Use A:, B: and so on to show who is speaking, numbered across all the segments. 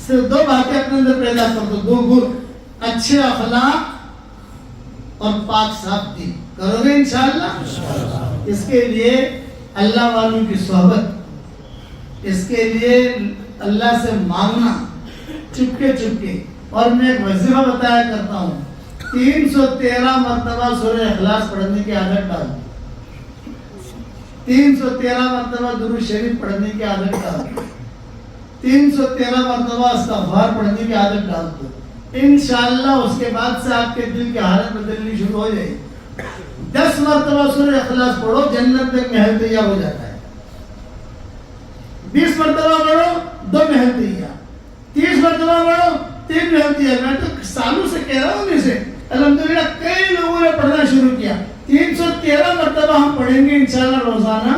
A: صرف 2 باتیں اپنے اندر پیدا کر دو، 2 گن، اچھے اخلاق اور پاک صاف دین. کرو گے انشاءاللہ؟ اس کے لیے اللہ والوں کی صحبت، اس کے لیے اللہ سے مانگنا چپکے چپکے. اور میں ایک وظیفہ بتایا کرتا ہوں، 313 مرتبہ سورہ اخلاص پڑھنے کی عادت ڈال، 313 مرتبہ درود شریف پڑھنے کی عادت ڈال، 313 مرتبہ استغفار پڑھنے کی عادت ڈال دو. انشاءاللہ اس کے بعد سے آپ کے دل کی حالت بدلنی شروع ہو جائے. 10 مرتبہ سورہ اخلاص پڑھو، جنت میں ایک محل تیار ہو جاتا ہے. 20 مرتبہ پڑھو، 2 محل تیار. 30 مرتبہ پڑھو، 3 محل تیار. میں تو سالوں سے کہہ رہا ہوں اسے، الحمدللہ کئی لوگوں نے پڑھنا شروع کیا. 313 مرتبہ ہم پڑھیں گے انشاءاللہ روزانہ.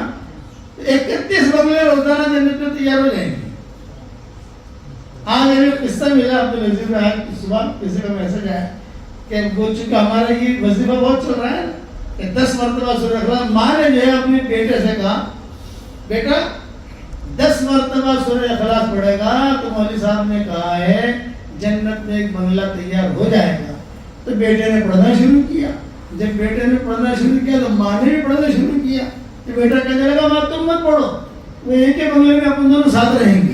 A: 31 بنگلے روزانہ جنت میں تیار ہو جائیں گے. آج ہمیں قصہ ملا عبدالعزیز بھائی کی، صبح کسی کا میسج آیا کہ وہ چونکہ ہمارا یہ وظیفہ بہت چل رہا ہے کہ 10 مرتبہ سورہ اخلاص. ماں نے جو ہے اپنے بیٹے سے کہا، بیٹا 10 مرتبہ سورہ اخلاص پڑھے گا تو مولوی صاحب نے کہا ہے جنت میں ایک بنگلہ تیار ہو جائے گا. تو بیٹے نے پڑھنا شروع کیا. جب بیٹے نے پڑھنا شروع کیا تو ماں نے بھی پڑھنا شروع کیا. تو بیٹا کہنے لگا ماں تم مت پڑھو، وہ ایک ہی بنگلے میں اپن دونوں ساتھ رہیں گے.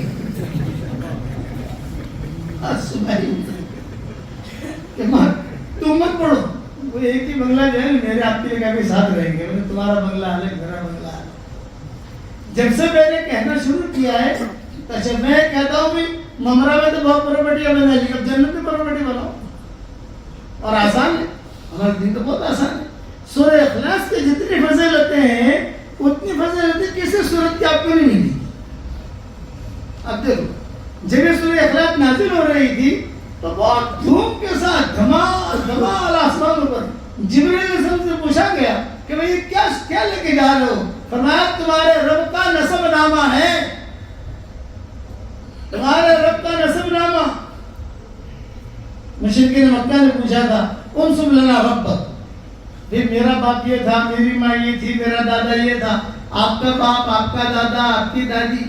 A: کہ ماں تم مت پڑھو، وہ ایک ہی بنگلہ جو ہے میرے آپ کے لیے کبھی ساتھ رہیں گے. تمہارا بنگلہ الگ، میرا بنگلہ الگ. جب سے میں نے کہنا شروع کیا ہے، اچھا میں کہتا ہوں بھی ممرا میں تو بہت پراپرٹیاں بنا لی، اب جنت میں پراپرٹی بناؤ. اور آسان ہے، ہمارا دین تو بہت آسان ہے. سورہ اخلاص کے جتنی فضیلتیں ہیں اتنی فضیلتیں کسی صورت کی آپ کو نہیں ملی. اب دیکھو جب یہ سورہ اخلاص نازل ہو رہی تھی تو بہت دھوم کے ساتھ دھمال دھمال آسمان پر جبرائیل علیہ السلام سے پوچھا گیا کہ بھئی کیا لے کے جا رہے ہو؟ فرمایا تمہارے رب کا نسب نامہ ہے، تمہارے رب کا نسب نامہ. مشرکین مکہ نے پوچھا تھا انسب لنا ربک، پھر میرا باپ یہ تھا، میری ماں یہ تھی، میرا دادا یہ تھا، آپ کا باپ، آپ کا دادا، آپ کی دادی،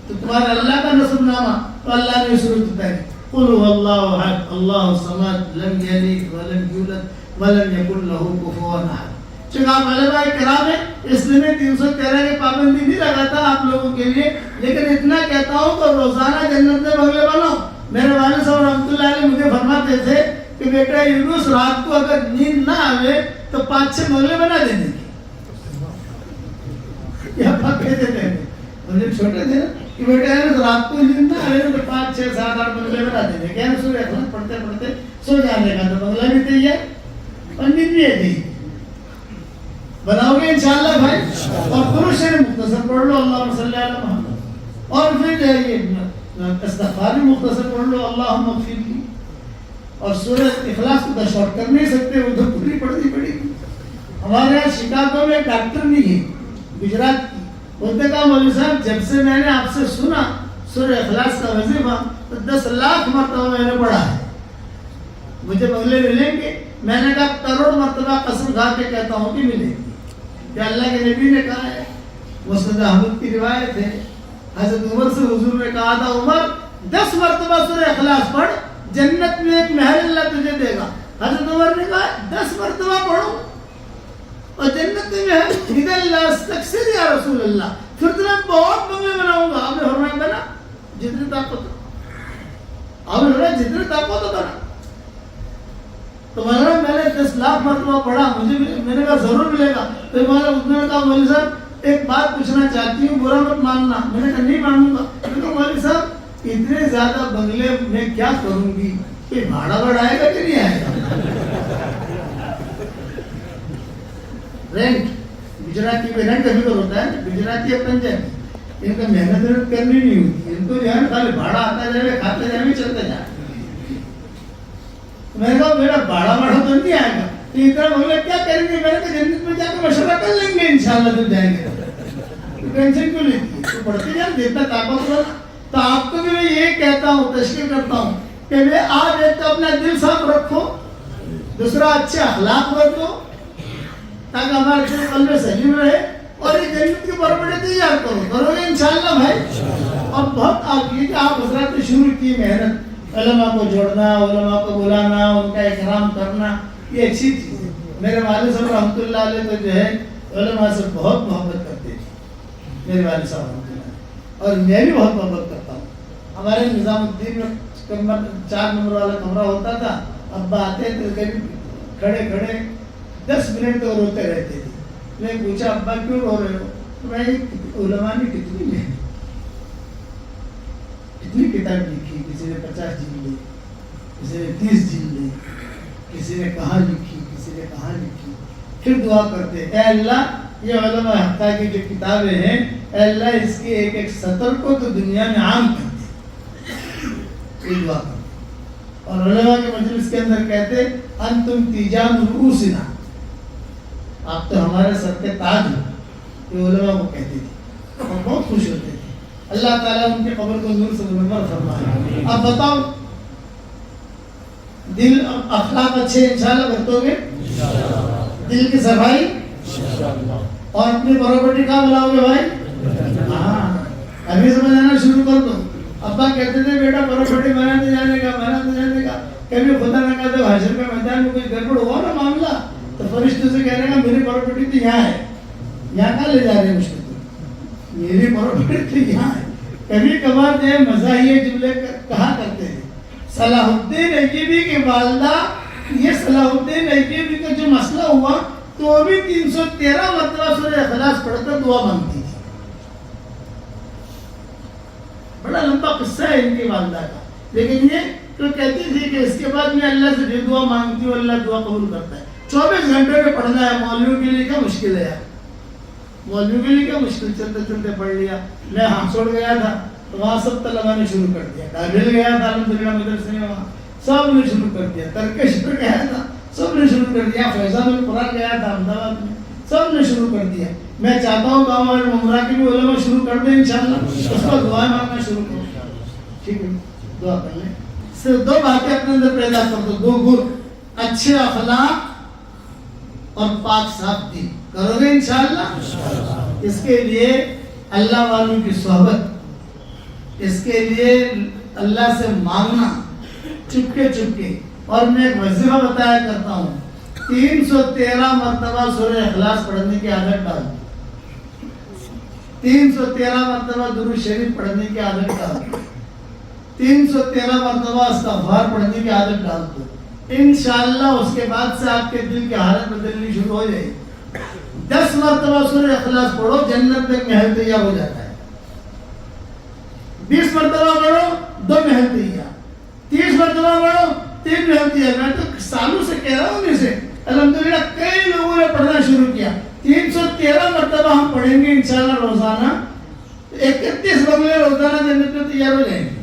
A: تو تمہارا اللہ کا نسب نامہ. تو اللہ نے صورت اتاری قل هو الله احد الله الصمد لم يلد ولم يولد ولم يكن له كفوا احد. چونکہ آپ علماء کرام ہیں اس لیے میں 313 کی پابندی نہیں لگاتا آپ لوگوں کے لیے، لیکن اتنا کہتا ہوں کہ روزانہ جنت میں بنگلے بناؤ. میرے والد صاحب رحمۃ اللہ علیہ مجھے فرماتے تھے کہ بیٹا یونس رات کو اگر نیند نہ آئے تو 5-6 بنگلے بنا دینے کی. یہ بات کہتے تھے مجھے چھوٹے تھے کہ بیٹا رات کو نیند نہ آئے تو 5, 6, 7, 8 بنگلے بنا دینے. کیا سورہ اخلاص پڑھتے پڑھتے سو جانے کا تو بنگلہ بھی تیار اور نیند بھی ہے. بناؤ گے انشاءاللہ بھائی. اور درود شریف مختصر پڑھ لو اللہم صلی علی محمد، اور پھر یہ استغفار مختصر پڑھ لو اللہم اغفر لی. اور سورہ اخلاص کو تو شارٹ کر نہیں سکتے، وہ تو پوری پڑھنی پڑے گی. ہمارے یہاں شکاگو میں ایک ڈاکٹر نہیں ہے گجرات کی، بولتے کہا مولوی صاحب جب سے میں نے آپ سے سنا سورہ اخلاص کا وظیفہ تو 10 لاکھ مرتبہ میں نے پڑھا ہے. مجھے بنگلے ملیں گے؟ میں نے کہا کروڑ مرتبہ قسم کھا کے کہتا ہوں کہ ملیں گے. کہ اللہ کے نبی نے کہا ہے، مسند احمد کی روایت ہے، حضرت عمر سے حضور نے کہا تھا عمر 10 مرتبہ سورہ اخلاص پڑھ، جنت میں ایک محل اللہ تجھے دے گا. حضرت عمر نے کہا 10 مرتبہ پڑھو اور جنت میں محل، اذا لا استکثر یا رسول اللہ، پھر تو میں بہت بنگلے بناؤں گا. آپ نے فرمایا بنا جتنی طاقت ہو، آپ نے فرمایا جتنی طاقت ہو بنا. تو میں نے 10 لاکھ مرتبہ پڑھا، مجھے میں نے کہا ضرور ملے گا. تو اس نے کہا مولوی صاحب ایک بات پوچھنا چاہتی ہوں، برا مت ماننا. میں نے کہا نہیں مانوں گا. میں نے کہا مولوی صاحب اتنے زیادہ بنگلے میں کیا کروں گی، کہ بھاڑا بڑھائے گا کہ نہیں آئے گا؟ رینٹ گجراتی میں رینٹ ابھی تو ہوتا ہے، گجراتی ہے پنجابی، ان کا محنت کرنی نہیں ہوتی، ان کو جو ہے خالی بھاڑا آتا جائے، کھاتے جائے، چلتے جائے. میں نے کہا میرا بھاڑا تو نہیں آئے گا، تو اتنا بنگلے کیا کریں گے؟ میں نے کہا جنت میں جا کے مشورہ کر لیں گے انشاءاللہ جب جائیں گے. ٹینشن کیوں لیتی ہے؟ تو پڑھتے جائیں جتنا طاقت ہو. تو آپ کو بھی میں یہ کہتا ہوں، تشکیل کرتا ہوں کہ میں آج ایک تو اپنا دل صاف رکھو، دوسرا اچھے اخلاق رکھو تاکہ ہمارا دل قلب سلیم رہے، اور یہ جنت کی پراپرٹی تیار کرو گے انشاءاللہ بھائی. اور بہت آپ یہ کہ آپ حضرات نے شروع کی محنت، علماء کو جوڑنا، علماء کو بلانا، ان کا اکرام کرنا، یہ اچھی چیز ہے۔ میرے والد صاحب رحمۃ اللہ علیہ تو جو ہے علماء سے بہت محبت کرتے تھے، میرے والد صاحب رحمۃ اللہ علیہ، اور میں بھی بہت محبت کرتا ہوں۔ ہمارے نظام الدین میں 4 نمبر والا کمرہ ہوتا تھا، ابا آتے تھے کبھی کھڑے کھڑے 10 منٹ تو روتے رہتے تھے۔ میں پوچھا ابا کیوں رو رہے ہو؟ میں علماء نے کتنی کتاب لکھی، کسی نے 50 جلد لی، کسی نے 30 جلد لی، کسی نے کہاں لکھی، کسی نے کہاں لکھی۔ پھر دعا کرتے اے اللہ یہ علماء حقہ کی جو کتابیں ہیں، اے اللہ اس کی ایک ایک سطر کو تو دنیا میں عام کر دے، یہ دعا کرتے۔ اور علماء کے مجلس کے اندر کہتے انتم تیجان رؤوسنا، آپ تو ہمارے سر کے تاج ہو، یہ علماء کو کہتے تھے اور بہت خوش ہوتے تھے۔ اللہ تعالیٰ ان کے قبر کو نور سے منور فرمائے۔ اب بتاؤ دل اخلاق اچھے انشاءاللہ برتو گے، دل کی صفائی، اور اپنی پراپرٹی کہاں بناؤ گے بھائی؟ ہاں ابھی سمجھانا شروع کر دو۔ ابا کہتے تھے بیٹا پراپرٹی بناتے جانے کا، کبھی خدا نہ کہتے حشر کے میدان میں کچھ گڑبڑ ہوا نا معاملہ تو فرشتوں سے کہنے کا میری پراپرٹی تو یہاں ہے، یہاں کہاں لے جا رہے ہیں مجھ کو، میری پراپرٹی تو یہاں ہے۔ کبھی کبھار جو مزاحیہ جملے کہا کرتے ہیں۔ صلاح الدین ایوبی کی والدہ، یہ صلاح الدین ایوبی کا جو مسئلہ ہوا تو وہ بھی 313 مرتبہ سورہ اخلاص پڑھ کر دعا مانگتی تھی۔ بڑا لمبا قصہ ہے ان کی والدہ کا، لیکن یہ تو کہتی تھی کہ اس کے بعد میں اللہ سے جو دعا مانگتی ہوں اللہ دعا قبول کرتا ہے۔ 24 گھنٹے میں پڑھنا ہے، مولویوں کے لیے کیا مشکل ہے یار، مولویوں کے لیے کیا مشکل، چلتے چلتے پڑھ لیا۔ میں ہاسوڑ گیا تھا تو وہاں سب طلبا نے شروع کر دیا، کابل گیا تھا الحمدللہ مدرسے میں، وہاں سب نے شروع کر دیا، ترکش پر گیا تھا سب نے شروع کر دیا، فیضان القرآن گیا تھا احمد آباد میں سب نے شروع کر دیا۔ میں چاہتا ہوں گاؤں والے عمرہ کی بھی علماء شروع کر دیں انشاءاللہ، اس کو دعائیں مانگنا شروع کرو، ٹھیک ہے دعا کر لیں۔ صرف 2 باتیں اپنے اندر پیدا کر دو، 2 گن، اچھے اخلاق اور پاک صاف دل، کرو گے انشاءاللہ۔ اس کے لیے اللہ والوں کی صحبت، اس کے لیے اللہ سے مانگنا چپکے چپکے۔ اور میں ایک وظیفہ بتایا کرتا ہوں، 313 مرتبہ سورہ اخلاص پڑھنے کی عادت ڈال دو، 313 مرتبہ درود شریف پڑھنے کی عادت ڈال دو، 313 مرتبہ استغفار پڑھنے کی عادت ڈال دو، انشاءاللہ اس کے بعد سے آپ کے دل کی حالت بدلنی شروع ہو جائے گی۔ 10 مرتبہ سورہ اخلاص پڑھو، جنت میں محل تیار ہو جاتا ہے۔ 20 مرتبہ پڑھو، 2 محل تیار، 30 مرتبہ پڑھو، 3 محل تیار۔ میں تو سالوں سے کہہ رہا ہوں اسے، الحمدللہ کئی لوگوں نے پڑھنا شروع کیا۔ 313 مرتبہ ہم پڑھیں گے انشاءاللہ روزانہ، 31 بنگلے روزانہ جنت میں تیار ہو جائیں گے۔